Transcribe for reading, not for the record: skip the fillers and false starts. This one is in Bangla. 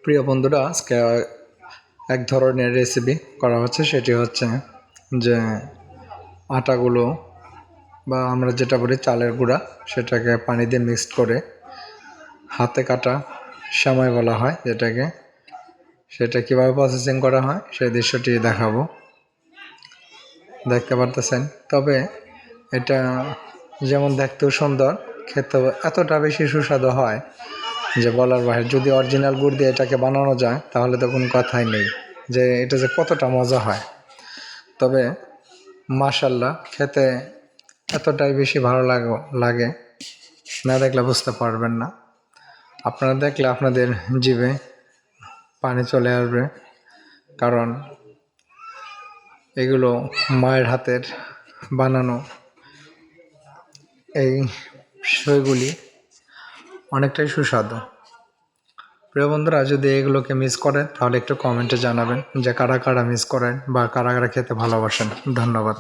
প্রিয় বন্ধুরা, আজকে এক ধরনের রেসিপি করা হচ্ছে। সেটি হচ্ছে যে আটাগুলো বা আমরা যেটা বলি চালের গুঁড়া, সেটাকে পানি দিয়ে মিক্সড করে হাতে কাটা সেমাই বলা হয় যেটাকে, সেটা কীভাবে প্রসেসিং করা হয় সেই দৃশ্যটি দেখাবো। দেখতে পারতেছেন। তবে এটা যেমন দেখতেও সুন্দর, খেতেও এতটা বেশি সুস্বাদু হয় যে বলার বাইরে। যদি অরিজিনাল গুড় দিয়ে এটাকে বানানো যায় তাহলে তো কোনো কথাই নেই যে এটা যে কতটা মজা হয়। তবে মাশাআল্লাহ, খেতে এতটাই বেশি ভালো লাগে, না দেখলে বুঝতে পারবেন না। আপনারা দেখলে আপনাদের জিভে পানি চলে আসবে, কারণ এগুলো মায়ের হাতের বানানো। এই সেগুলি অনেকটাই সুস্বাদু। প্রিয় বন্ধুরা, যদি এগুলোকে মিস করেন তাহলে একটু কমেন্টে জানাবেন যে কারা কারা মিস করেন বা কারা কারা খেতে ভালোবাসেন। ধন্যবাদ।